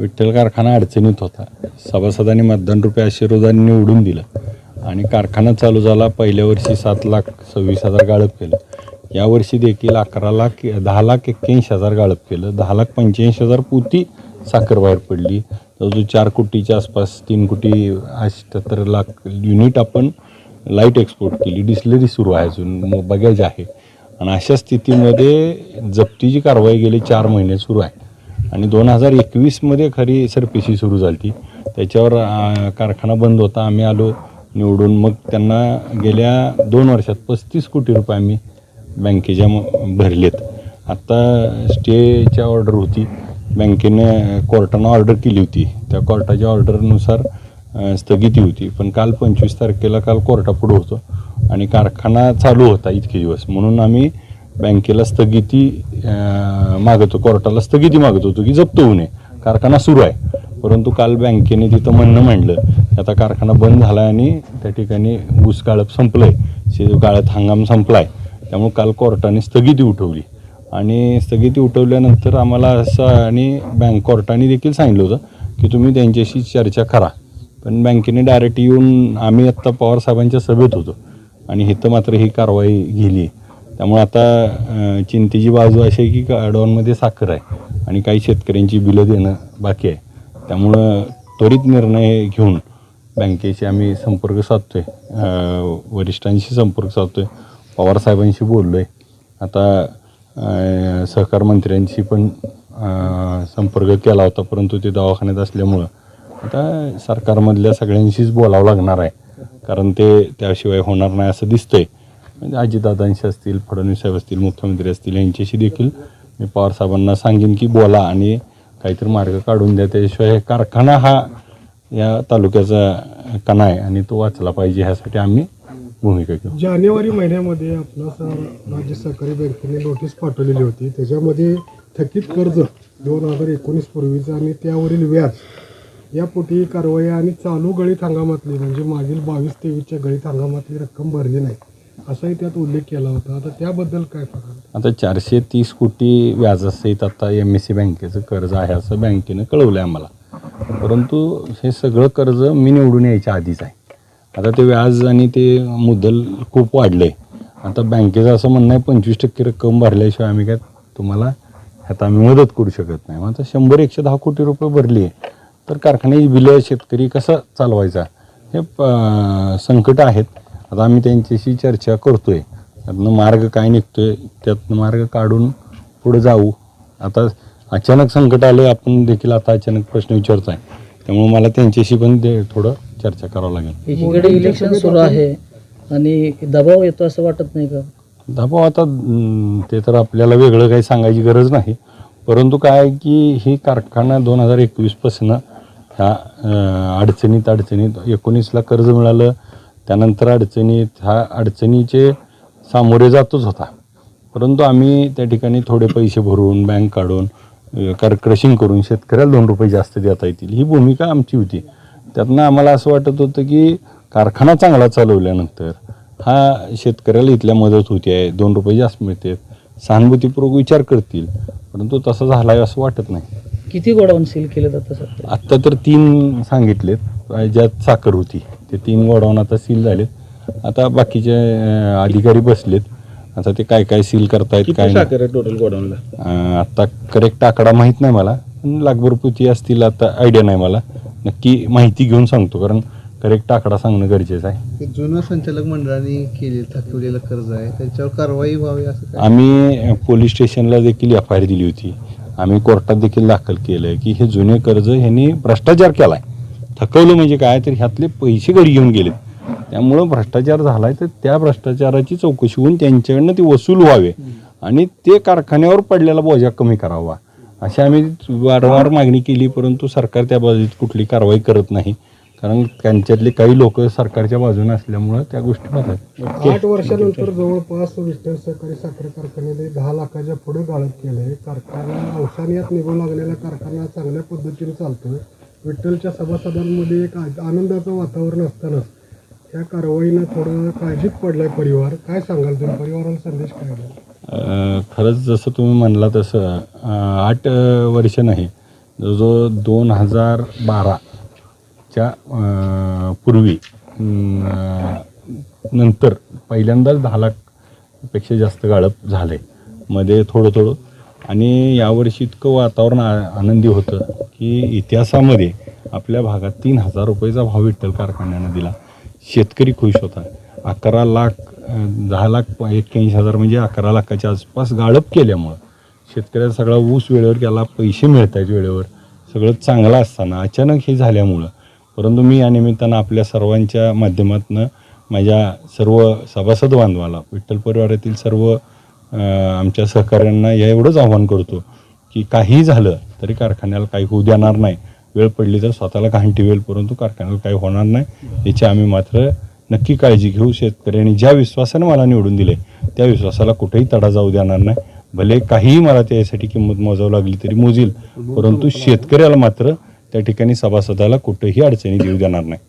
विठ्ठल कारखाना अडचणीत होता. सभासदांनी मतदान रुपये आशीर्वादाने निवडून दिलं आणि कारखाना चालू झाला. पहिल्या वर्षी 7,26,000 गाळप केलं. यावर्षी देखील 10,81,000 गाळप केलं. 10,85,000 पोती साखर बाहेर पडली. जवळजवळ 4 कोटीच्या आसपास 3 कोटी 78 लाख युनिट आपण लाईट एक्सपोर्ट केली. डिस्टिलरी सुरू आहे, अजून बघायचं आहे. आणि अशा स्थितीमध्ये जप्तीची कारवाई गेली 4 महिने सुरू आहे. आणि 2021मध्ये खरी सरपेशी सुरू झाली ती. त्याच्यावर कारखाना बंद होता. आम्ही आलो निवडून. मग त्यांना गेल्या 2 वर्षात 35 कोटी रुपये आम्ही बँकेच्या भरलेत. आत्ता स्टेच्या ऑर्डर होती, बँकेने कोर्टानं ऑर्डर केली होती. त्या कोर्टाच्या ऑर्डरनुसार स्थगिती होती. पण काल 25 तारखेला कोर्टापुढं होतो आणि कारखाना चालू होता इतके दिवस. म्हणून आम्ही बँकेला स्थगिती मागतो, कोर्टाला स्थगिती मागत होतो की जप्त होऊ नये, कारखाना सुरू आहे. परंतु काल बँकेने तिथं म्हणणं मांडलं की आता कारखाना बंद झाला आणि त्या ठिकाणी ऊस गाळप संपलं आहे, गाळप हंगाम संपला आहे. त्यामुळे काल कोर्टाने स्थगिती उठवली आणि स्थगिती उठवल्यानंतर आम्हाला असं आणि कोर्टाने देखील सांगितलं होतं की तुम्ही त्यांच्याशी चर्चा करा. पण बँकेने डायरेक्ट येऊन, आम्ही आत्ता पवारसाहेबांच्या सभेत होतो आणि इथं मात्र ही कारवाई गेली. त्यामुळे आता चिंतेची बाजू अशी आहे की गाडवांमध्ये साखर आहे आणि काही शेतकऱ्यांची बिलं देणं बाकी आहे. त्यामुळं त्वरित निर्णय घेऊन बँकेशी आम्ही संपर्क साधतो आहे, वरिष्ठांशी संपर्क साधतो आहे, पवारसाहेबांशी बोललो आहे. आता सहकार मंत्र्यांशी पण संपर्क केला होता, परंतु ते दवाखान्यात असल्यामुळं आता सरकारमधल्या सगळ्यांशीच बोलावं लागणार आहे, कारण ते त्याशिवाय होणार नाही असं दिसतंय. म्हणजे अजितदादांशी असतील, फडणवीस साहेब असतील, मुख्यमंत्री असतील, यांच्याशी देखील मी पवारसाहेबांना सांगेन की बोला आणि काहीतरी मार्ग काढून द्या. त्याशिवाय कारखाना हा या तालुक्याचा कणा आहे आणि तो वाचला पाहिजे, ह्यासाठी आम्ही भूमिका घेऊ. जानेवारी महिन्यामध्ये आपला राज्य सहकारी बँकेने नोटीस पाठवलेली होती. त्याच्यामध्ये थकीत कर्ज 2019 पूर्वीचं आणि त्यावरील व्याज यापोटी कारवाई आणि चालू गळीत हंगामातली म्हणजे मागील 22-23च्या गळीत हंगामातली रक्कम भरली नाही असाही त्यात उल्लेख केला होता. आता त्याबद्दल काय सांगाल? आता 430 कोटी व्याजासहित आता MSC बँकेचं कर्ज आहे असं बँकेनं कळवलं आहे आम्हाला. परंतु हे सगळं कर्ज मी निवडून यायच्या आधीच आहे. आता ते व्याज आणि ते मुद्दल खूप वाढलं आहे. आता बँकेचं असं म्हणणं आहे 25% रक्कम भरल्याशिवाय आम्ही काय तुम्हाला ह्यात आम्ही मदत करू शकत नाही. मग आता 100-110 कोटी रुपये भरली आहे तर कारखान्याची बिलं शेतकरी कसा चालवायचा हे संकट आहेत. आता आम्ही त्यांच्याशी चर्चा करतो आहे, त्यातनं मार्ग काय निघतो आहे त्यातनं मार्ग काढून पुढे जाऊ. आता अचानक संकट आलं, आपण देखील आता अचानक प्रश्न विचारतो आहे, त्यामुळे मला त्यांच्याशी पण ते थोडं चर्चा करावं लागेल. एकीकडे इलेक्शन सुरू आहे आणि दबाव येतो असं वाटत नाही का? दबाव आता ते तर आपल्याला वेगळं काही सांगायची गरज नाही. परंतु काय आहे की ही कारखाना 2021पासून ह्या अडचणीत 19ला कर्ज मिळालं, त्यानंतर ह्या अडचणीचे सामोरे जातच होता. परंतु आम्ही त्या ठिकाणी थोडे पैसे भरून बँक काढून क्रशिंग करून शेतकऱ्याला 2 रुपये जास्त देता येतील ही भूमिका आमची होती. त्यातनं आम्हाला असं वाटत होतं की कारखाना चांगला चालवल्यानंतर हा शेतकऱ्याला इथल्या मदत होती आहे, 2 रुपये जास्त मिळते, सहानुभूतीपूर्वक विचार करतील. परंतु तसं झालं आहे असं वाटत नाही. किती गोडाऊन सील केले जातं सर? आत्ता तर 3 सांगितलेत ज्यात साखर होती, ते 3 गोडाऊन आता सील झालेत. आता बाकीचे अधिकारी बसलेत, आता ते काय काय सील करतायत काय साखर आहे टोटल गोडाऊनला? आता करेक्ट आकडा माहीत नाही मला, पण लाखभर पोती असतील, आता आयडिया नाही मला. नक्की माहिती घेऊन सांगतो, कारण करेक्ट आकडा सांगणं गरजेचं आहे. जुना संचालक मंडळाने थकवलेलं कर्ज आहे, त्याच्यावर कारवाई व्हावी असं आम्ही पोलीस स्टेशनला देखील FIR दिली होती. आम्ही कोर्टात देखील दाखल केलं आहे की हे जुने कर्ज ह्यांनी भ्रष्टाचार केला आहे. थकवलं म्हणजे काय, तर ह्यातले पैसे घरी घेऊन गेलेत, त्यामुळं भ्रष्टाचार झाला आहे. तर त्या भ्रष्टाचाराची चौकशी होऊन त्यांच्याकडनं ती वसूल व्हावे आणि ते कारखान्यावर पडलेला बोजा कमी करावा अशी आम्ही वारंवार मागणी केली. परंतु सरकार त्या बाबतीत कुठली कारवाई करत नाही, कारण त्यांच्यातले काही लोक सरकारच्या बाजूने असल्यामुळं त्या गोष्टी होतात. 8 वर्षानंतर जवळपास विठ्ठल सहकारी साखर कारखान्याने 10 लाखाच्या पुढे गाळप केलंय. कारखाना अवसानियात निघू लागलेला कारखाना चांगल्या पद्धतीने चालतोय. विठ्ठलच्या सभासदांमध्ये एक आनंदाचं वातावरण असताना या कारवाईनं थोडं काळजीत पडलाय परिवार. काय सांगाल तुम्ही, परिवाराला संदेश काय द्याल? खरंच जसं तुम्ही म्हणला तसं 8 वर्ष नाही, जो 2012च्या पूर्वी नंतर पहिल्यांदाच 10 लाखपेक्षा जास्त गाळप झालं आहे. मध्ये थोडं आणि यावर्षी इतकं वातावरण आनंदी होतं की इतिहासामध्ये आपल्या भागात 3,000 रुपयाचा भाव विठ्ठल कारखान्यानं दिला. शेतकरी खुश होता. 11 लाख 10,81,000 म्हणजे 11 लाखाच्या आसपास गाळप केल्यामुळं शेतकऱ्याचा सगळा ऊस वेळेवर गेला, पैसे मिळत आहेत वेळेवर, सगळं चांगलं असताना अचानक हे झाल्यामुळं, परंतु मी या निमित्तानं आपल्या सर्वांच्या माध्यमातून माझ्या सर्व सभासद बांधवाला, विठ्ठल परिवारातील सर्व आमच्या सहकाऱ्यांना एवढंच आव्हान करतो की काही झालं तरी कारखान्याला काही होऊ देणार नाही. वेळ पडली तर स्वतःला घाण ठेवेल, परंतु कारखान्याला काही होणार नाही याची आम्ही मात्र नक्की काळजी घेऊ. शेतकऱ्यांनी ज्या विश्वासानं मला निवडून दिले त्या विश्वासाला कुठेही तडा जाऊ देणार नाही. भले काहीही मला त्यासाठी किंमत मोजावं लागली तरी मोजील, परंतु शेतकऱ्याला मात्र त्या ठिकाणी सभासदाला कुठेही अडचणी देऊ देणार नाही.